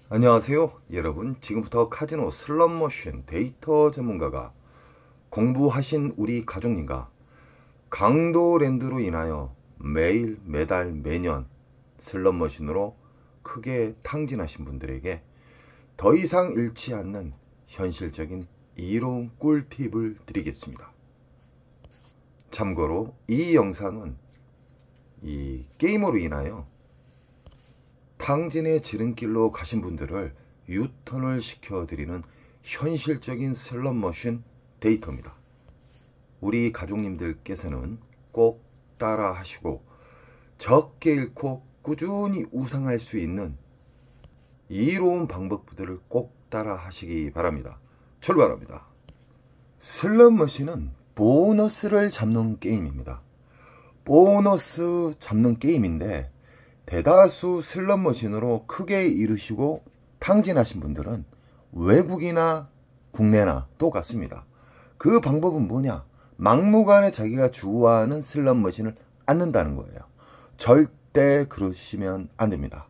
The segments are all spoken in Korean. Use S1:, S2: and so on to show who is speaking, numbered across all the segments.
S1: 안녕하세요 여러분. 지금부터 카지노 슬롯머신 데이터 전문가가 공부하신 우리 가족님과 강도랜드로 인하여 매일 매달 매년 슬롯머신으로 크게 탕진하신 분들에게 더 이상 잃지 않는 현실적인 이로운 꿀팁을 드리겠습니다. 참고로 이 영상은 이 게이머로 인하여 탕진의 지름길로 가신 분들을 유턴을 시켜드리는 현실적인 슬롯머신 데이터입니다. 우리 가족님들께서는 꼭 따라 하시고 적게 잃고 꾸준히 우상할 수 있는 이로운 방법들을 꼭 따라 하시기 바랍니다. 출발합니다. 슬롯머신은 보너스를 잡는 게임입니다. 보너스 잡는 게임인데 대다수 슬롯머신으로 크게 이루시고 탕진하신 분들은 외국이나 국내나 똑같습니다. 그 방법은 뭐냐? 막무가내 자기가 좋아하는 슬롯머신을 앉는다는 거예요. 절대 그러시면 안 됩니다.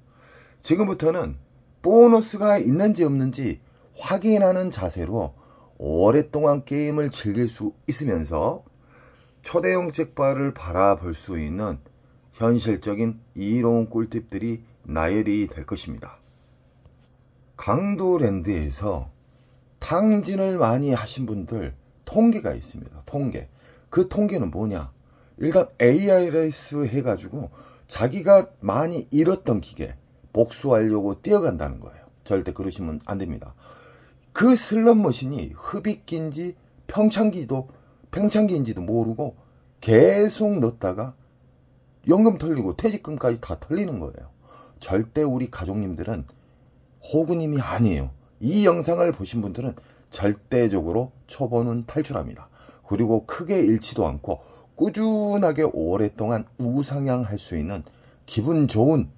S1: 지금부터는 보너스가 있는지 없는지 확인하는 자세로 오랫동안 게임을 즐길 수 있으면서 초대형 잭팟을 바라볼 수 있는 현실적인 이로운 꿀팁들이 나열이 될 것입니다. 강도랜드에서 탕진을 많이 하신 분들 통계가 있습니다. 통계. 그 통계는 뭐냐? 일단 ARS 해가지고 자기가 많이 잃었던 기계 복수하려고 뛰어간다는 거예요. 절대 그러시면 안 됩니다. 그 슬롯머신이 흡입기인지 평창기인지도 모르고 계속 넣다가 연금 털리고 퇴직금까지 다 털리는 거예요. 절대 우리 가족님들은 호구님이 아니에요. 이 영상을 보신 분들은 절대적으로 초보는 탈출합니다. 그리고 크게 잃지도 않고 꾸준하게 오랫동안 우상향할 수 있는 기분 좋은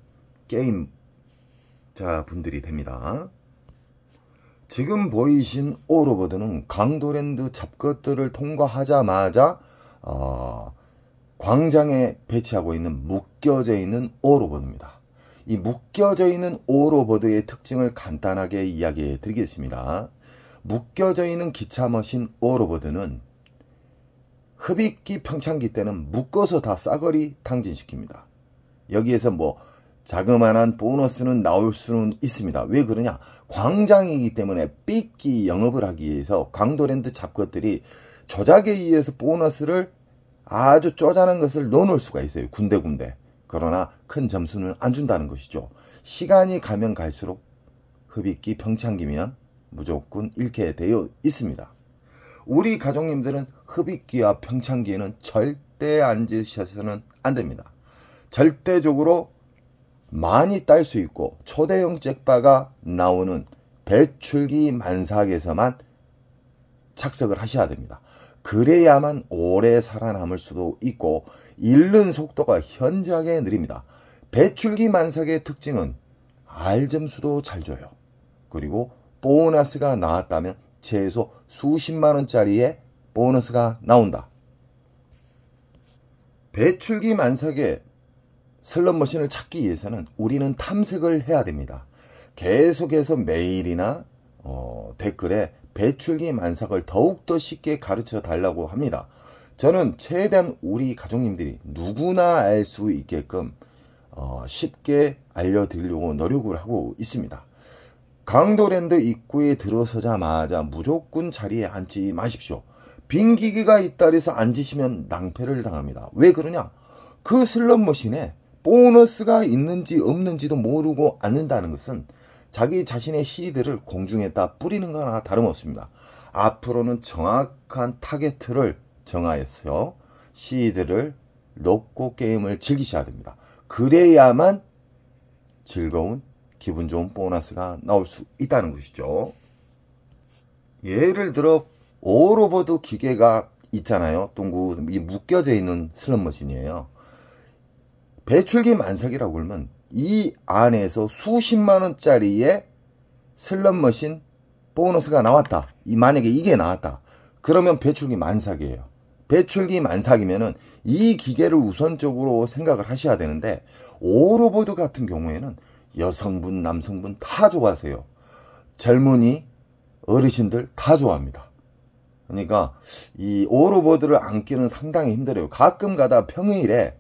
S1: 게임자 분들이 됩니다. 지금 보이신 오로버드는 강도랜드 잡것들을 통과하자마자 광장에 배치하고 있는 묶여져 있는 오로버드입니다. 이 묶여져 있는 오로버드의 특징을 간단하게 이야기해 드리겠습니다. 묶여져 있는 기차머신 오로버드는 흡입기 평창기 때는 묶어서 다 싸그리 탕진시킵니다. 여기에서 뭐 자그마한 보너스는 나올 수는 있습니다. 왜 그러냐? 광장이기 때문에 삐끼 영업을 하기 위해서 강도랜드 잡것들이 조작에 의해서 보너스를 아주 쪼잔한 것을 넣어놓을 수가 있어요. 군데군데. 그러나 큰 점수는 안 준다는 것이죠. 시간이 가면 갈수록 흡입기 평창기면 무조건 잃게 되어 있습니다. 우리 가족님들은 흡입기와 평창기에는 절대 앉으셔서는 안 됩니다. 절대적으로 많이 딸 수 있고 초대형 잭바가 나오는 배출기 만삭에서만 착석을 하셔야 됩니다. 그래야만 오래 살아남을 수도 있고 잃는 속도가 현저하게 느립니다. 배출기 만삭의 특징은 알점수도 잘 줘요. 그리고 보너스가 나왔다면 최소 수십만원짜리의 보너스가 나온다. 배출기 만삭의 슬롯머신을 찾기 위해서는 우리는 탐색을 해야 됩니다. 계속해서 메일이나 댓글에 배출기 만삭을 더욱더 쉽게 가르쳐 달라고 합니다. 저는 최대한 우리 가족님들이 누구나 알 수 있게끔 쉽게 알려드리려고 노력을 하고 있습니다. 강도랜드 입구에 들어서자마자 무조건 자리에 앉지 마십시오. 빈 기계가 있다 해서 앉으시면 낭패를 당합니다. 왜 그러냐? 그 슬롯머신에 보너스가 있는지 없는지도 모르고 앉는다는 것은 자기 자신의 시드를 공중에다 뿌리는 거나 다름없습니다. 앞으로는 정확한 타겟을 정하여서 시드를 놓고 게임을 즐기셔야 됩니다. 그래야만 즐거운 기분 좋은 보너스가 나올 수 있다는 것이죠. 예를 들어 오로버드 기계가 있잖아요. 둥구 이 묶여져 있는 슬롯머신이에요. 배출기 만삭이라고 그러면 이 안에서 수십만원짜리의 슬롯머신 보너스가 나왔다. 만약에 이게 나왔다. 그러면 배출기 만삭이에요. 배출기 만삭이면은 이 기계를 우선적으로 생각을 하셔야 되는데 오로버드 같은 경우에는 여성분, 남성분 다 좋아하세요. 젊은이, 어르신들 다 좋아합니다. 그러니까 이 오로보드를 안기는 상당히 힘들어요. 가끔 가다 평일에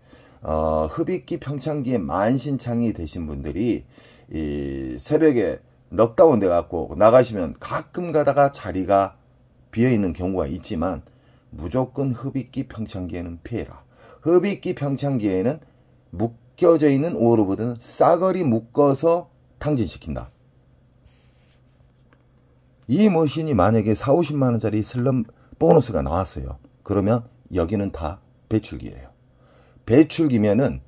S1: 흡입기 평창기에 만신창이 되신 분들이 이 새벽에 넉다운 돼 갖고 나가시면 가끔 가다가 자리가 비어 있는 경우가 있지만 무조건 흡입기 평창기에는 피해라. 흡입기 평창기에는 묶여져 있는 오로보드는 싸그리 묶어서 탕진시킨다. 이 머신이 만약에 4, 50만원짜리 슬럼 보너스가 나왔어요. 그러면 여기는 다 배출기예요. 배출기면은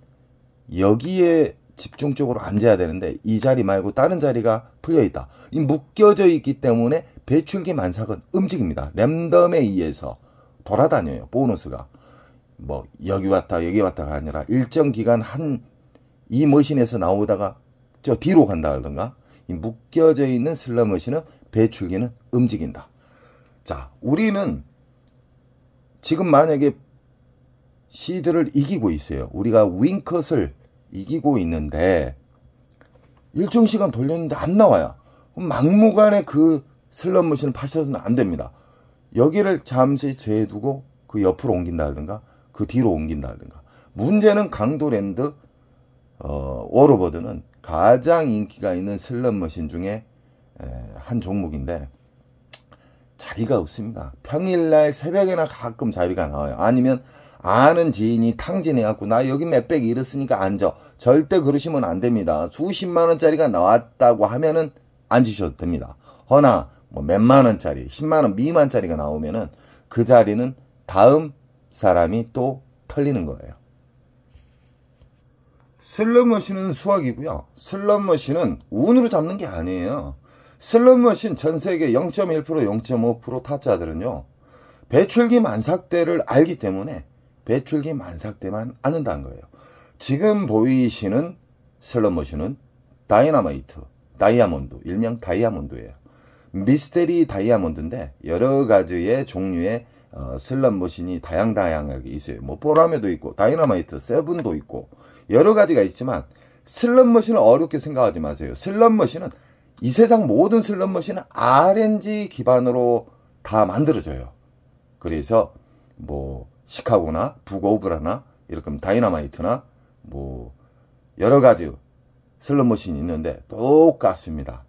S1: 여기에 집중적으로 앉아야 되는데 이 자리 말고 다른 자리가 풀려있다. 이 묶여져 있기 때문에 배출기 만삭은 움직입니다. 랜덤에 의해서 돌아다녀요. 보너스가. 뭐 여기 왔다 여기 왔다가 아니라 일정 기간 이 머신에서 나오다가 저 뒤로 간다든가 이 묶여져 있는 슬러 머신은 배출기는 움직인다. 자, 우리는 지금 만약에 시드를 이기고 있어요. 우리가 윙컷을 이기고 있는데 일정 시간 돌렸는데 안 나와요. 그럼 막무가내 그 슬롯 머신을 파셔서는 안 됩니다. 여기를 잠시 제해두고 그 옆으로 옮긴다든가 그 뒤로 옮긴다든가. 문제는 강도랜드 오로보드는 가장 인기가 있는 슬롯 머신 중에 한 종목인데 자리가 없습니다. 평일날 새벽에나 가끔 자리가 나와요. 아니면 아는 지인이 탕진해갖고 나 여기 몇백 잃었으니까 앉아. 절대 그러시면 안 됩니다. 수십만원짜리가 나왔다고 하면은 앉으셔도 됩니다. 허나 뭐 몇만원짜리 10만원 미만짜리가 나오면은 그 자리는 다음 사람이 또 털리는 거예요. 슬롯머신은 수학이고요. 슬롯머신은 운으로 잡는 게 아니에요. 슬롯머신 전세계 0.1% 0.5% 타짜들은요 배출기 만삭대를 알기 때문에 배출기 만삭대만 아는다는 거예요. 지금 보이시는 슬롯머신은 다이너마이트, 다이아몬드, 일명 다이아몬드예요. 미스테리 다이아몬드인데 여러 가지의 종류의 슬롯머신이 다양하게 있어요. 뭐 보라매도 있고 다이너마이트, 세븐도 있고 여러 가지가 있지만 슬롯머신을 어렵게 생각하지 마세요. 슬롯머신은 이 세상 모든 슬롯머신은 RNG 기반으로 다 만들어져요. 그래서 뭐 시카고나 북오브라나 이렇게 다이너마이트나 뭐 여러 가지 슬롯머신이 있는데 똑같습니다.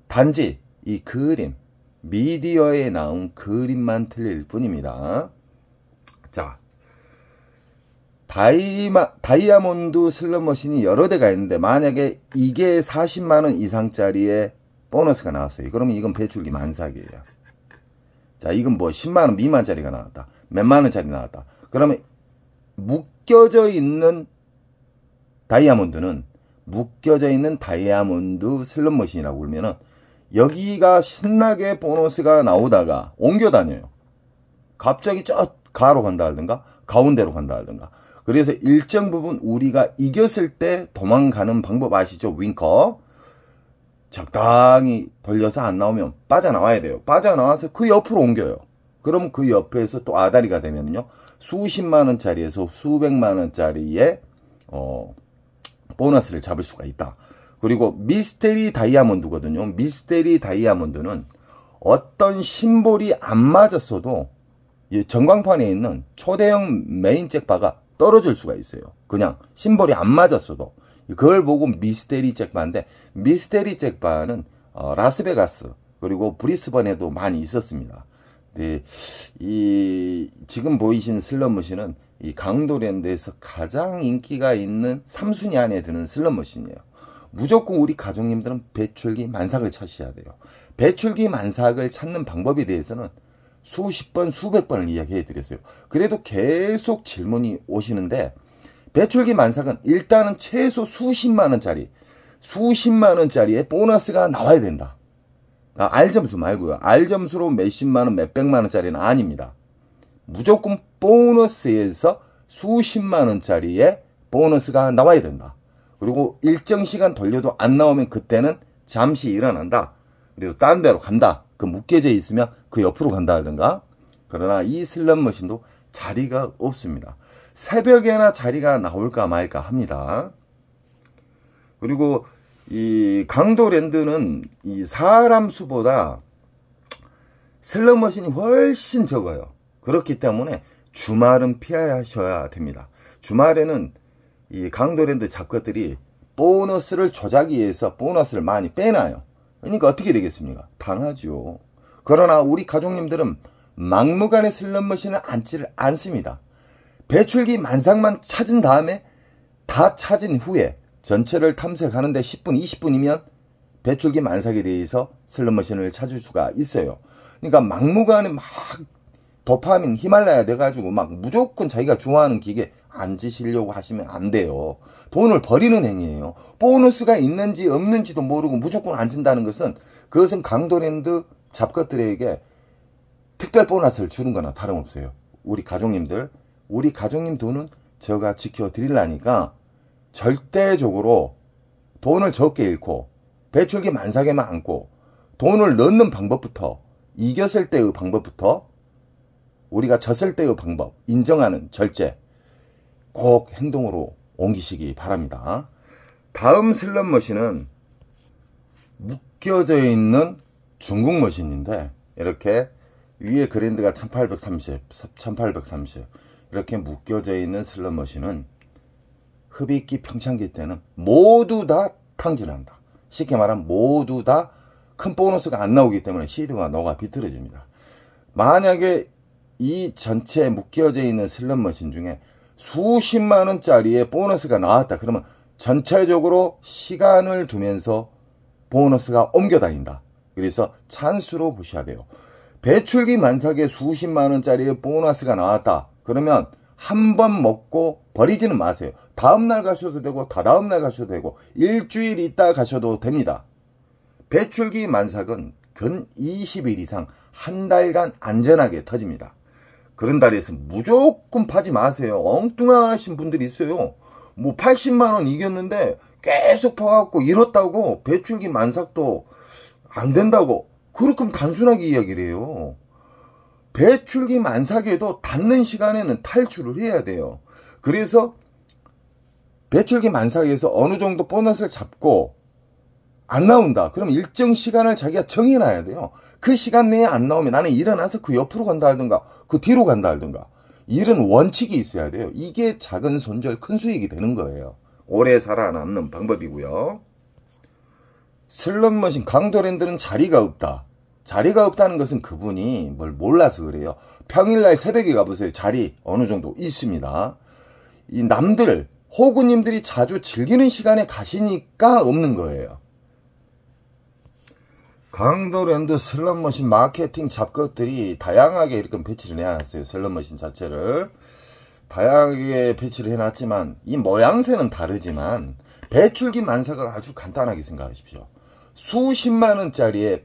S1: 단지 이 그림, 미디어에 나온 그림만 틀릴 뿐입니다. 자, 다이아몬드 슬롯머신이 여러 대가 있는데 만약에 이게 40만원 이상짜리의 보너스가 나왔어요. 그러면 이건 배출기 만삭이에요. 자, 이건 뭐 10만원 미만짜리가 나왔다. 몇만원짜리 나왔다. 그러면 묶여져 있는 다이아몬드는 묶여져 있는 다이아몬드 슬롯머신이라고 그러면은 여기가 신나게 보너스가 나오다가 옮겨 다녀요. 갑자기 저 가로 간다든가 가운데로 간다든가. 그래서 일정 부분 우리가 이겼을 때 도망가는 방법 아시죠? 윙커. 적당히 돌려서 안 나오면 빠져나와야 돼요. 빠져나와서 그 옆으로 옮겨요. 그럼 그 옆에서 또 아다리가 되면요. 수십만원짜리에서 수백만원짜리의 보너스를 잡을 수가 있다. 그리고 미스테리 다이아몬드거든요. 미스테리 다이아몬드는 어떤 심볼이 안 맞았어도 전광판에 있는 초대형 메인 잭바가 떨어질 수가 있어요. 그냥 심볼이 안 맞았어도. 그걸 보고 미스테리 잭바인데 미스테리 잭바는 라스베가스 그리고 브리스번에도 많이 있었습니다. 네, 지금 보이신 슬롯머신은 이 강도랜드에서 가장 인기가 있는 3순위 안에 드는 슬롯머신이에요. 무조건 우리 가족님들은 배출기 만삭을 찾으셔야 돼요. 배출기 만삭을 찾는 방법에 대해서는 수십 번, 수백 번을 이야기해 드렸어요. 그래도 계속 질문이 오시는데 배출기 만삭은 일단은 최소 수십만원짜리의 보너스가 나와야 된다. R점수 말고요. R점수로 몇십만원, 몇백만원짜리는 아닙니다. 무조건 보너스에서 수십만원짜리의 보너스가 나와야 된다. 그리고 일정 시간 돌려도 안 나오면 그때는 잠시 일어난다. 그래서 다른 데로 간다. 그 묶여져 있으면 그 옆으로 간다든가. 그러나 이 슬롯머신도 자리가 없습니다. 새벽에나 자리가 나올까 말까 합니다. 그리고 이 강도랜드는 이 사람 수보다 슬롯머신이 훨씬 적어요. 그렇기 때문에 주말은 피하셔야 됩니다. 주말에는 이 강도랜드 잡것들이 보너스를 조작하기 위해서 보너스를 많이 빼놔요. 그러니까 어떻게 되겠습니까? 당하죠. 그러나 우리 가족님들은 막무가내 슬롯머신을 앉지를 않습니다. 배출기 만삭만 찾은 다음에 다 찾은 후에 전체를 탐색하는데 10분, 20분이면 배출기 만삭에 대해서 슬롯머신을 찾을 수가 있어요. 그러니까 막무가내 막 도파민 히말라야 돼가지고 막 무조건 자기가 좋아하는 기계 앉으시려고 하시면 안 돼요. 돈을 버리는 행위예요. 보너스가 있는지 없는지도 모르고 무조건 앉는다는 것은 그것은 강도랜드 잡것들에게 특별 보너스를 주는 거나 다름없어요. 우리 가족님들, 우리 가족님 돈은 제가 지켜드리려니까 절대적으로 돈을 적게 잃고 배출기 만삭에만 앉고 돈을 넣는 방법부터 이겼을 때의 방법부터 우리가 졌을 때의 방법 인정하는 절제 꼭 행동으로 옮기시기 바랍니다. 다음 슬롯머신은 묶여져 있는 중국 머신인데 이렇게 위에 그랜드가 1830, 1830 이렇게 묶여져 있는 슬롯머신은 흡입기 평창기 때는 모두 다 탕진한다. 쉽게 말하면 모두 다 큰 보너스가 안 나오기 때문에 시드가 녹아 비틀어집니다. 만약에 이 전체 묶여져 있는 슬롯머신 중에 수십만 원짜리의 보너스가 나왔다. 그러면 전체적으로 시간을 두면서 보너스가 옮겨 다닌다. 그래서 찬스로 보셔야 돼요. 배출기 만삭에 수십만 원짜리의 보너스가 나왔다. 그러면 한 번 먹고 버리지는 마세요. 다음날 가셔도 되고 다다음날 가셔도 되고 일주일 있다 가셔도 됩니다. 배출기 만삭은 근 20일 이상 한 달간 안전하게 터집니다. 그런 달에서 무조건 파지 마세요. 엉뚱하신 분들이 있어요. 뭐 80만 원 이겼는데 계속 파갖고 잃었다고 배출기 만삭도 안 된다고 그렇게 단순하게 이야기를 해요. 배출기 만삭에도 닿는 시간에는 탈출을 해야 돼요. 그래서 배출기 만삭에서 어느 정도 보너스를 잡고 안 나온다. 그럼 일정 시간을 자기가 정해놔야 돼요. 그 시간 내에 안 나오면 나는 일어나서 그 옆으로 간다 하든가 그 뒤로 간다 하든가 이런 원칙이 있어야 돼요. 이게 작은 손절 큰 수익이 되는 거예요. 오래 살아남는 방법이고요. 슬롯머신 강도랜드는 자리가 없다. 자리가 없다는 것은 그분이 뭘 몰라서 그래요. 평일날 새벽에 가보세요. 자리 어느 정도 있습니다. 이 남들 호구님들이 자주 즐기는 시간에 가시니까 없는 거예요. 강도랜드 슬롯머신 마케팅 잡것들이 다양하게 이렇게 배치를 해놨어요. 슬롯머신 자체를 다양하게 배치를 해놨지만 이 모양새는 다르지만 배출기 만삭을 아주 간단하게 생각하십시오. 수십만 원짜리의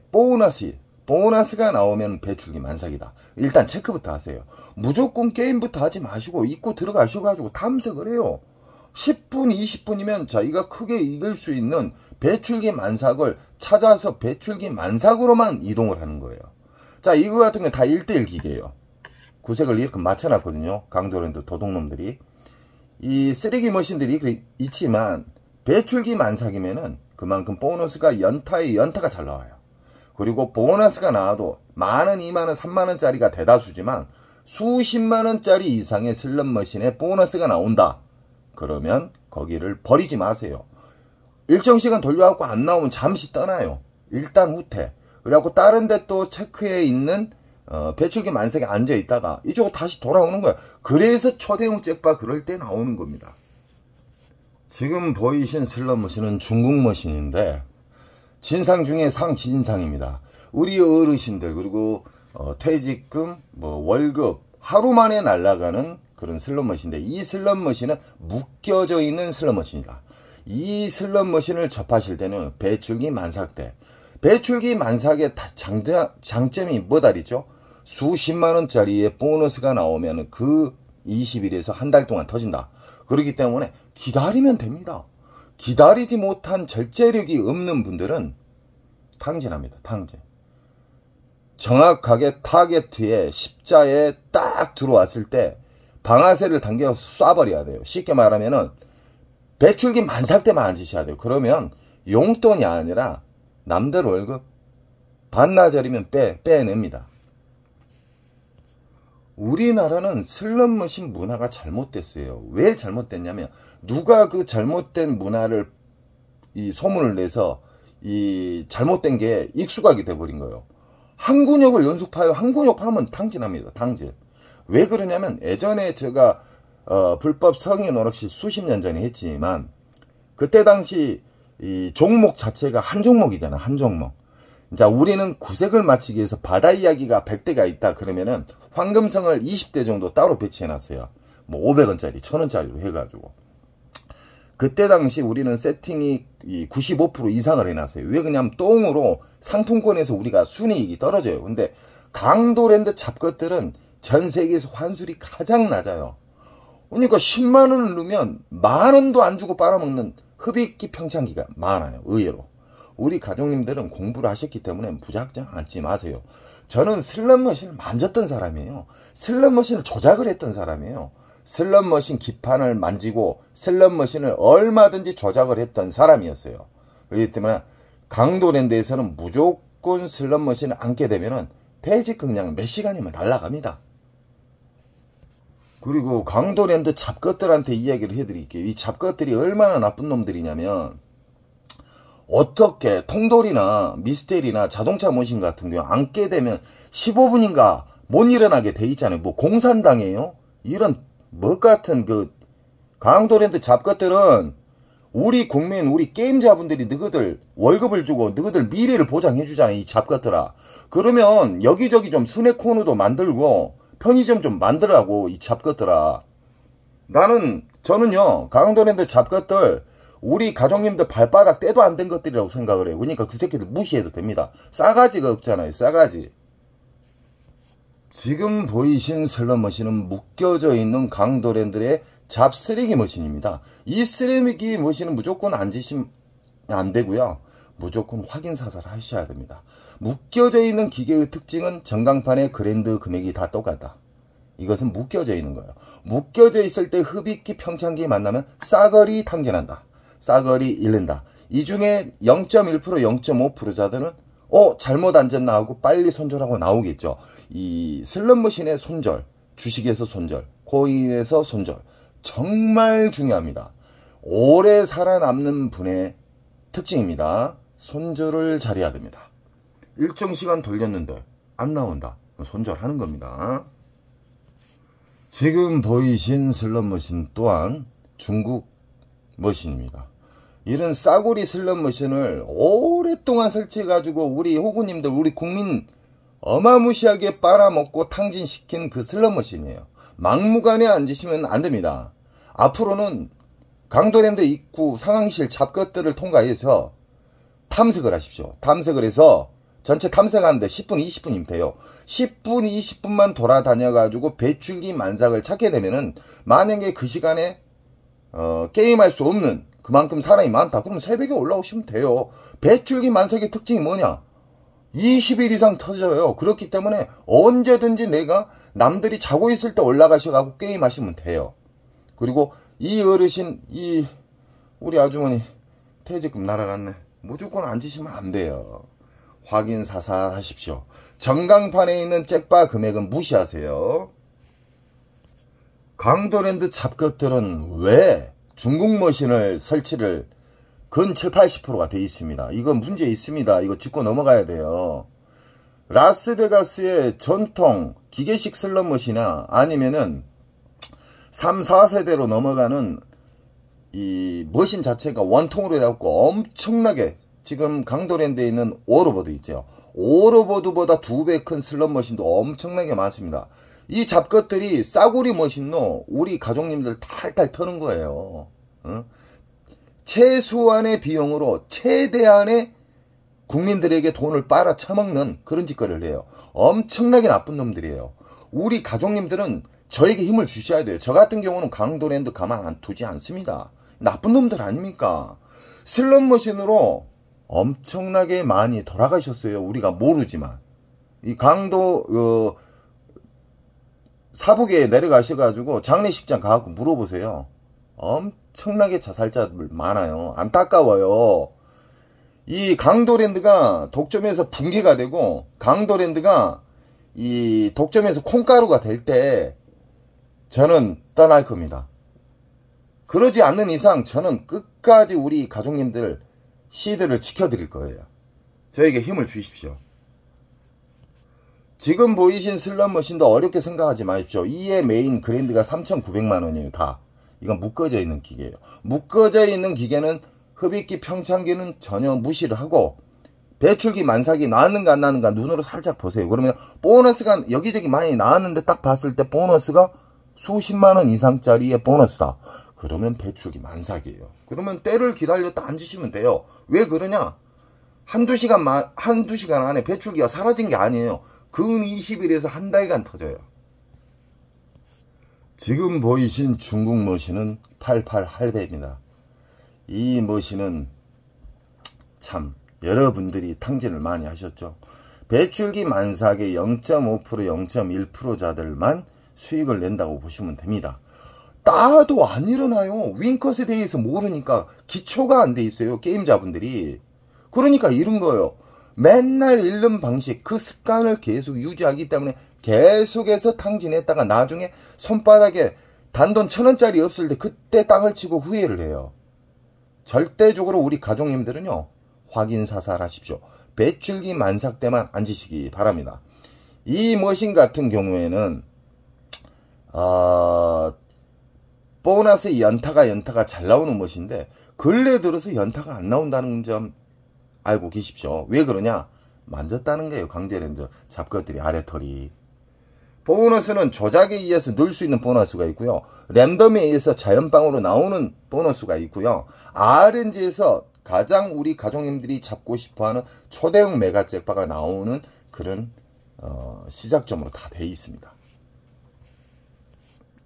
S1: 보너스가 나오면 배출기 만삭이다. 일단 체크부터 하세요. 무조건 게임부터 하지 마시고 입고 들어가셔가지고 탐색을 해요. 10분, 20분이면 자기가 크게 이길 수 있는 배출기 만삭을 찾아서 배출기 만삭으로만 이동을 하는 거예요. 자, 이거 같은 게 다 1대1 기계예요. 구색을 이렇게 맞춰놨거든요. 강도랜드 도둑놈들이. 이 쓰레기 머신들이 있지만 배출기 만삭이면은 그만큼 보너스가 연타에 연타가 잘 나와요. 그리고 보너스가 나와도 만원, 2만원, 3만원짜리가 대다수지만 수십만원짜리 이상의 슬롯머신에 보너스가 나온다. 그러면 거기를 버리지 마세요. 일정 시간 돌려갖고 안 나오면 잠시 떠나요. 일단 후퇴. 그래갖고 다른 데 또 체크해 있는 배출기 만삭에 앉아 있다가 이쪽으로 다시 돌아오는 거야. 그래서 초대형 잭바 그럴 때 나오는 겁니다. 지금 보이신 슬롯머신은 중국 머신인데 진상 중에 상진상입니다. 우리 어르신들 그리고 퇴직금, 월급 하루 만에 날아가는 그런 슬롯머신인데 이 슬롯머신은 묶여져 있는 슬롯머신이다. 이 슬롯머신을 접하실 때는 배출기 만삭 때 배출기 만삭의 장점이 뭐다리죠? 수십만원짜리의 보너스가 나오면 그 20일에서 한 달 동안 터진다. 그렇기 때문에 기다리면 됩니다. 기다리지 못한 절제력이 없는 분들은 탕진합니다. 탕진. 정확하게 타겟에 십자에 딱 들어왔을 때 방아쇠를 당겨서 쏴버려야 돼요. 쉽게 말하면은 배출기 만삭 때만 앉으셔야 돼요. 그러면 용돈이 아니라 남들 월급 반나절이면 빼냅니다. 우리나라는 슬롯머신 문화가 잘못됐어요. 왜 잘못됐냐면 누가 그 잘못된 문화를 소문을 내서 잘못된 게 익숙하게 돼버린 거예요. 항군욕을 연속파요. 항군욕 파면 당진합니다. 당진. 왜 그러냐면 예전에 제가 불법 성인 오락실 수십 년 전에 했지만 그때 당시 이 종목 자체가 한 종목이잖아. 한 종목. 자, 우리는 구색을 맞추기 위해서 바다 이야기가 100대가 있다 그러면은 황금성을 20대 정도 따로 배치해놨어요. 뭐 500원짜리 1000원짜리로 해가지고. 그때 당시 우리는 세팅이 95% 이상을 해놨어요. 왜 그러냐면 똥으로 상품권에서 우리가 순이익이 떨어져요. 근데 강도랜드 잡것들은 전 세계에서 환술이 가장 낮아요. 그러니까 10만원을 넣으면 만원도 안 주고 빨아먹는 흡입기 평창기가 많아요. 의외로. 우리 가족님들은 공부를 하셨기 때문에 무작정 앉지 마세요. 저는 슬롯머신을 만졌던 사람이에요. 슬롯머신을 조작을 했던 사람이에요. 슬롯머신 기판을 만지고 슬롯머신을 얼마든지 조작을 했던 사람이었어요. 그렇기 때문에 강도랜드에서는 무조건 슬롯머신을 앉게 되면은 퇴직 그냥 몇 시간이면 날아갑니다. 그리고 강도랜드 잡것들한테 이야기를 해드릴게요. 이 잡것들이 얼마나 나쁜 놈들이냐면 어떻게 통돌이나 미스테리나 자동차 머신 같은 경우 앉게 되면 15분인가 못 일어나게 돼 있잖아요. 뭐 공산당이에요? 이런 뭐 같은 그 강도랜드 잡것들은 우리 국민, 우리 게임자분들이 너희들 월급을 주고 너희들 미래를 보장해 주잖아요. 이 잡것들아. 그러면 여기저기 좀 스낵 코너도 만들고 편의점 좀 만들라고 이 잡것들아. 저는요 강도랜드 잡것들 우리 가족님들 발바닥 떼도 안 된 것들이라고 생각을 해요. 그러니까 그 새끼들 무시해도 됩니다. 싸가지가 없잖아요. 싸가지. 지금 보이신 슬롯머신은 묶여져 있는 강도랜드의 잡쓰레기 머신입니다. 이 쓰레기 머신은 무조건 앉으시면 안 되고요. 무조건 확인 사살 하셔야 됩니다. 묶여져 있는 기계의 특징은 전광판의 그랜드 금액이 다 똑같다. 이것은 묶여져 있는 거예요. 묶여져 있을 때 흡입기 평창기 만나면 싸거리 탕진한다. 싸거리 잃는다. 이 중에 0.1% 0.5%자들은 잘못 앉았나 하고 빨리 손절하고 나오겠죠. 이 슬롯머신의 손절, 주식에서 손절, 코인에서 손절 정말 중요합니다. 오래 살아남는 분의 특징입니다. 손절을 잘해야 됩니다. 일정 시간 돌렸는데 안 나온다. 손절하는 겁니다. 지금 보이신 슬롯머신 또한 중국 머신입니다. 이런 싸구리 슬롯머신을 오랫동안 설치해가지고 우리 호구님들, 우리 국민 어마무시하게 빨아먹고 탕진시킨 그 슬롯머신이에요. 막무가내 앉으시면 안됩니다. 앞으로는 강도랜드 입구 상황실 잡것들을 통과해서 탐색을 하십시오. 탐색을 해서 전체 탐색하는데 10분, 20분이면 돼요. 10분, 20분만 돌아다녀가지고 배출기 만삭을 찾게 되면은 만약에 그 시간에 게임할 수 없는 그만큼 사람이 많다. 그러면 새벽에 올라오시면 돼요. 배출기 만삭의 특징이 뭐냐? 20일 이상 터져요. 그렇기 때문에 언제든지 내가 남들이 자고 있을 때 올라가셔가지고 게임하시면 돼요. 그리고 이 어르신, 우리 아주머니 퇴직금 날아갔네. 무조건 앉으시면 안 돼요. 확인 사살 하십시오. 전광판에 있는 잭바 금액은 무시하세요. 강도랜드 잡것들은 왜 중국 머신을 설치를 근 7, 80%가 돼 있습니다. 이거 문제 있습니다. 이거 짚고 넘어가야 돼요. 라스베가스의 전통 기계식 슬롯머신이나 아니면은 3, 4세대로 넘어가는 이 머신 자체가 원통으로 해갖고 엄청나게 지금 강도랜드에 있는 오로보드 있죠. 오로보드보다 2배 큰 슬롯머신도 엄청나게 많습니다. 이 잡것들이 싸구리 머신로 우리 가족님들 탈탈 터는 거예요. 최소한의 비용으로 최대한의 국민들에게 돈을 빨아 처먹는 그런 짓거리를 해요. 엄청나게 나쁜 놈들이에요. 우리 가족님들은 저에게 힘을 주셔야 돼요. 저 같은 경우는 강도랜드 가만 안 두지 않습니다. 나쁜 놈들 아닙니까? 슬롯머신으로 엄청나게 많이 돌아가셨어요. 우리가 모르지만. 이 강도 사북에 내려가셔가지고 장례식장 가갖고 물어보세요. 엄청나게 자살자들 많아요. 안타까워요. 이 강도랜드가 독점에서 붕괴가 되고 강도랜드가 이 독점에서 콩가루가 될 때 저는 떠날 겁니다. 그러지 않는 이상 저는 끝까지 우리 가족님들 시드를 지켜드릴 거예요. 저에게 힘을 주십시오. 지금 보이신 슬롯머신도 어렵게 생각하지 마십시오. 이의 메인 그랜드가 3,900만원이에요. 다. 이건 묶어져 있는 기계예요. 묶어져 있는 기계는 흡입기 평창기는 전혀 무시를 하고 배출기 만삭이 나왔는가 안 나왔는가 눈으로 살짝 보세요. 그러면 보너스가 여기저기 많이 나왔는데 딱 봤을 때 보너스가 수십만원 이상짜리의 보너스다. 그러면 배출기 만삭이에요. 그러면 때를 기다렸다 앉으시면 돼요. 왜 그러냐? 한두 시간 안에 배출기가 사라진 게 아니에요. 근 20일에서 한 달간 터져요. 지금 보이신 중국 머신은 88 할배입니다. 이 머신은 참 여러분들이 탕진을 많이 하셨죠. 배출기 만삭의 0.5% 0.1%자들만 수익을 낸다고 보시면 됩니다. 따도 안 일어나요. 윙컷에 대해서 모르니까 기초가 안 돼 있어요. 게임자분들이. 그러니까 이런 거예요. 맨날 잃는 방식, 그 습관을 계속 유지하기 때문에 계속해서 탕진했다가 나중에 손바닥에 단돈 1,000원짜리 없을 때 그때 땅을 치고 후회를 해요. 절대적으로 우리 가족님들은요, 확인사살 하십시오. 배출기 만삭 때만 앉으시기 바랍니다. 이 머신 같은 경우에는 보너스 연타가 잘 나오는 머신인데 근래 들어서 연타가 안 나온다는 점 알고 계십시오. 왜 그러냐? 만졌다는 거예요. 강제랜드 잡것들이 아래털이. 보너스는 조작에 의해서 넣을 수 있는 보너스가 있고요. 랜덤에 의해서 자연방으로 나오는 보너스가 있고요. RNG에서 가장 우리 가족님들이 잡고 싶어하는 초대형 메가 잭파가 나오는 그런 시작점으로 다 되어 있습니다.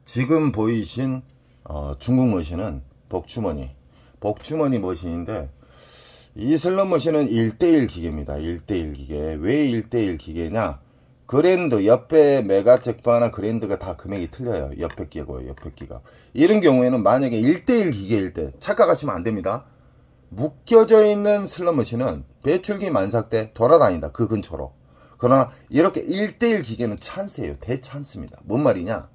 S1: 지금 보이신 중국 머신은 복주머니 머신인데 이 슬롯 머신은 1:1 기계입니다. 1:1 기계. 왜 1:1 기계냐? 그랜드, 옆에 메가 잭파나 그랜드가 다 금액이 틀려요. 옆에 끼고요. 옆에 끼가. 이런 경우에는 만약에 1:1 기계일 때 착각하시면 안 됩니다. 묶여져 있는 슬롯 머신은 배출기 만삭 때 돌아다닌다. 그 근처로. 그러나 이렇게 1:1 기계는 찬스예요. 대찬스입니다. 뭔 말이냐?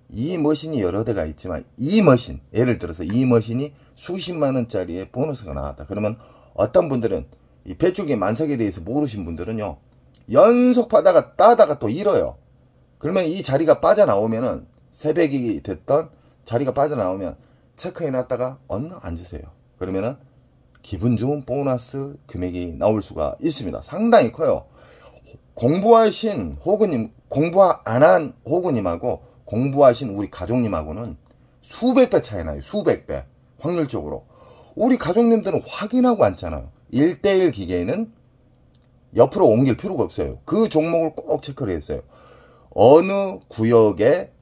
S1: 이 머신이 여러 대가 있지만 이 머신, 예를 들어서 이 머신이 수십만원짜리의 보너스가 나왔다. 그러면 어떤 분들은 이 배출기 만삭에 대해서 모르신 분들은요, 연속 따다가 또 잃어요. 그러면 이 자리가 빠져나오면은 새벽이 됐던 자리가 빠져나오면 체크해놨다가 얼른 앉으세요. 그러면은 기분 좋은 보너스 금액이 나올 수가 있습니다. 상당히 커요. 공부하신 호구님, 공부 안 한 호구님하고 공부하신 우리 가족님하고는 수백 배 차이 나요. 수백 배. 확률적으로. 우리 가족님들은 확인하고 앉잖아요. 1:1 기계는 옆으로 옮길 필요가 없어요. 그 종목을 꼭 체크를 했어요. 어느 구역에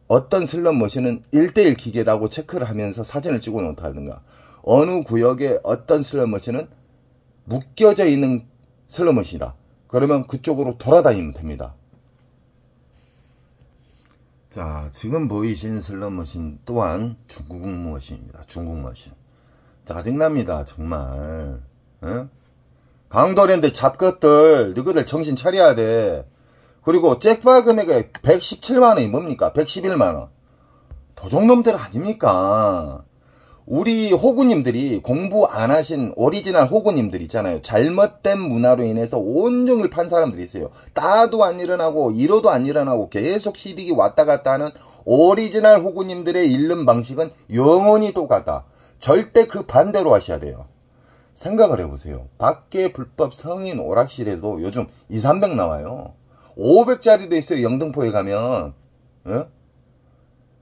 S1: 어떤 슬롯 머신은 1:1 기계라고 체크를 하면서 사진을 찍어 놓다든가, 어느 구역에 어떤 슬롯 머신은 묶여져 있는 슬롯 머신이다. 그러면 그쪽으로 돌아다니면 됩니다. 자, 지금 보이신 슬롯 머신 또한 중국 머신입니다. 중국 머신. 짜증납니다. 정말. 응? 강도랜드 잡것들 너희들 정신 차려야 돼. 그리고 잭파 금액이 117만원이 뭡니까? 111만원. 도둑놈들 아닙니까? 우리 호구님들이 공부 안 하신 오리지널 호구님들 있잖아요. 잘못된 문화로 인해서 온종일 판 사람들이 있어요. 따도 안 일어나고 이러도 안 일어나고 계속 시디기 왔다 갔다 하는 오리지널 호구님들의 잃는 방식은 영원히 똑같다. 절대 그 반대로 하셔야 돼요. 생각을 해보세요. 밖에 불법 성인 오락실에도 요즘 200~300 나와요. 500짜리도 있어요. 영등포에 가면. 어?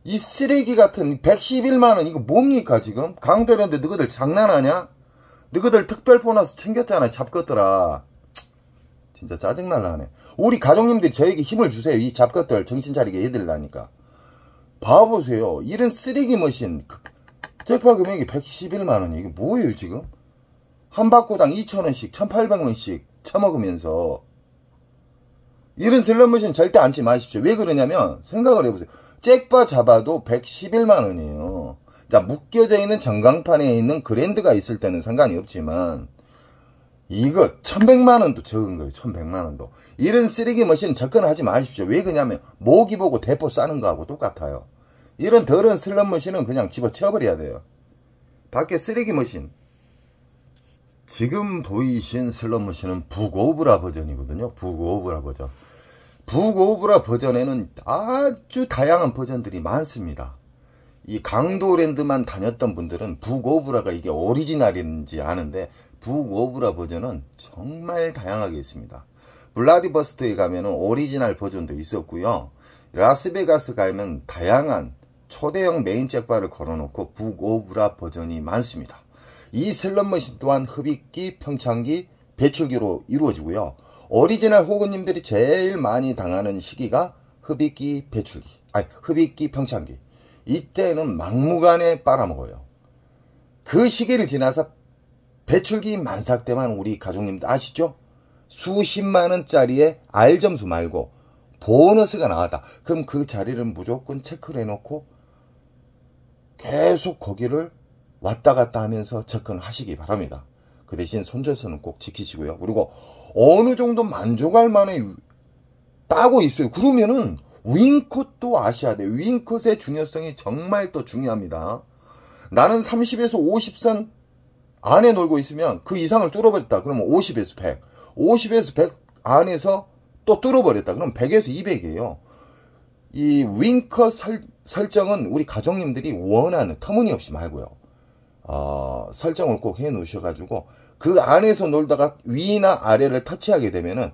S1: 이 쓰레기 같은 111만원 이거 뭡니까 지금? 강도랜드 너희들 장난하냐? 너희들 특별 보너스 챙겼잖아. 잡것들아. 진짜 짜증날라 하네. 우리 가족님들이 저에게 힘을 주세요. 이 잡것들 정신 차리게 해드리라니까. 봐보세요. 이런 쓰레기 머신 잭파 금액이 111만원이 이게 뭐예요 지금? 한 바구당 2,000원씩 1,800원씩 처먹으면서 이런 슬롯 머신 절대 앉지 마십시오. 왜 그러냐면 생각을 해보세요. 잭파 잡아도 111만원이에요. 자, 묶여져 있는 전광판에 있는 그랜드가 있을 때는 상관이 없지만 이거 1100만원도 적은 거예요. 1100만원도. 이런 쓰레기 머신 접근하지 마십시오. 왜 그러냐면 모기 보고 대포 싸는 거하고 똑같아요. 이런 더러운 슬롯 머신은 그냥 집어치워버려야 돼요. 밖에 쓰레기 머신, 지금 보이신 슬롯 머신은 북오브라 버전이거든요. 북오브라 버전. 북오브라 버전에는 아주 다양한 버전들이 많습니다. 이 강도랜드만 다녔던 분들은 북오브라가 이게 오리지널인지 아는데 북오브라 버전은 정말 다양하게 있습니다. 블라디버스트에 가면은 오리지널 버전도 있었고요. 라스베가스 가면 다양한 초대형 메인 잭바를 걸어놓고 북오브라 버전이 많습니다. 이 슬롯머신 또한 흡입기, 평창기, 배출기로 이루어지고요. 오리지널 호구님들이 제일 많이 당하는 시기가 흡입기, 배출기, 흡입기, 평창기. 이때는 막무가내 빨아먹어요. 그 시기를 지나서 배출기 만삭 때만 우리 가족님들 아시죠? 수십만원짜리의 R점수 말고 보너스가 나왔다. 그럼 그 자리를 무조건 체크를 해놓고 계속 거기를 왔다 갔다 하면서 접근하시기 바랍니다. 그 대신 손절선은 꼭 지키시고요. 그리고 어느 정도 만족할 만에 따고 있어요. 그러면은 윙컷도 아셔야 돼요. 윙컷의 중요성이 정말 또 중요합니다. 나는 30에서 50선 안에 놀고 있으면 그 이상을 뚫어버렸다. 그러면 50에서 100. 50에서 100 안에서 또 뚫어버렸다. 그럼 100에서 200이에요. 이 윙컷 설정은 우리 가족님들이 원하는, 터무니없이 말고요. 설정을 꼭 해 놓으셔가지고 그 안에서 놀다가 위나 아래를 터치하게 되면은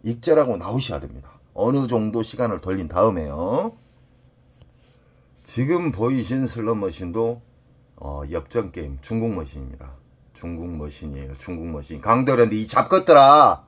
S1: 익절하고 나오셔야 됩니다. 어느 정도 시간을 돌린 다음에요. 지금 보이신 슬롯 머신도 엽전 게임 중국 머신입니다. 중국 머신이에요. 중국 머신. 강도랜드 이 잡것들아.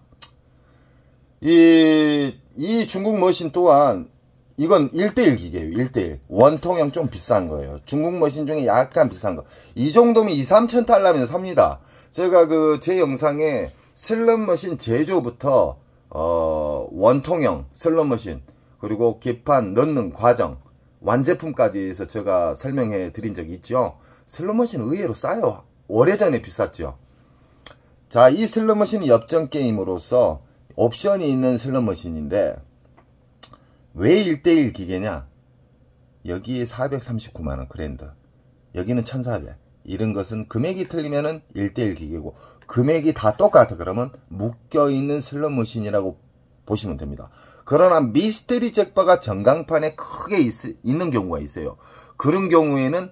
S1: 이 중국 머신 또한 이건 1:1 기계예요. 1:1. 원통형 좀 비싼 거예요. 중국 머신 중에 약간 비싼 거. 이 정도면 2-3천 달러면 삽니다. 제가 제 영상에 슬롯 머신 제조부터 원통형 슬롯 머신 그리고 기판 넣는 과정 완제품까지 해서 제가 설명해 드린 적이 있죠. 슬롯 머신 의외로 싸요. 오래전에 비쌌죠. 자, 이 슬롯 머신이 엽전 게임으로서 옵션이 있는 슬롯 머신인데 왜 1:1 기계냐? 여기에 439만원 그랜드, 여기는 1400. 이런 것은 금액이 틀리면은 1:1 기계고 금액이 다 똑같아 그러면 묶여있는 슬롯 머신이라고 보시면 됩니다. 그러나 미스테리 잭바가 전광판에 크게 있는 경우가 있어요. 그런 경우에는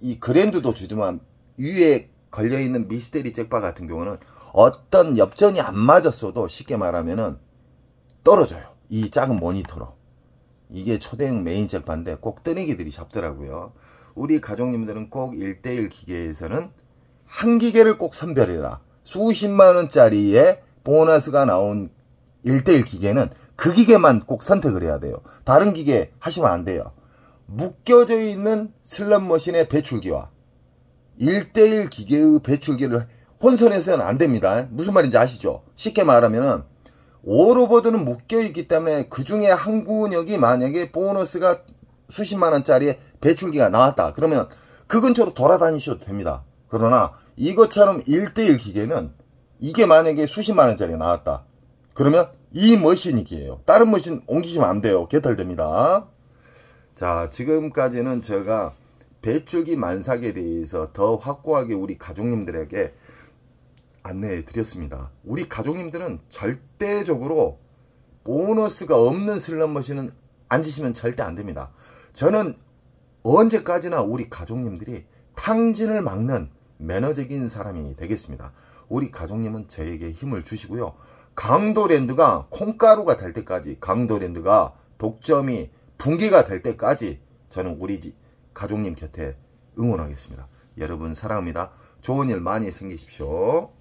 S1: 이 그랜드도 주지만 위에 걸려있는 미스테리 잭바 같은 경우는 어떤 엽전이 안 맞았어도 쉽게 말하면은 떨어져요. 이 작은 모니터로. 이게 초대형 메인 잭바인데 꼭 뜨내기들이 잡더라고요. 우리 가족님들은 꼭 1:1 기계에서는 한 기계를 꼭 선별해라. 수십만원짜리의 보너스가 나온 1:1 기계는 그 기계만 꼭 선택을 해야 돼요. 다른 기계 하시면 안 돼요. 묶여져 있는 슬롯 머신의 배출기와 1:1 기계의 배출기를 혼선해서는 안 됩니다. 무슨 말인지 아시죠? 쉽게 말하면은 오로버드는 묶여있기 때문에 그 중에 한 구역이 만약에 보너스가 수십만원짜리의 배출기가 나왔다. 그러면 그 근처로 돌아다니셔도 됩니다. 그러나 이것처럼 1:1 기계는 이게 만약에 수십만원짜리가 나왔다. 그러면 이 머신이기에요. 다른 머신 옮기시면 안 돼요. 개털됩니다. 자, 지금까지는 제가 배출기 만삭에 대해서 더 확고하게 우리 가족님들에게 안내해 드렸습니다. 우리 가족님들은 절대적으로 보너스가 없는 슬롯 머신은 앉으시면 절대 안 됩니다. 저는 언제까지나 우리 가족님들이 탕진을 막는 매너적인 사람이 되겠습니다. 우리 가족님은 저에게 힘을 주시고요. 강도랜드가 콩가루가 될 때까지, 강도랜드가 독점이 붕괴가 될 때까지 저는 우리 가족님 곁에 응원하겠습니다. 여러분 사랑합니다. 좋은 일 많이 생기십시오.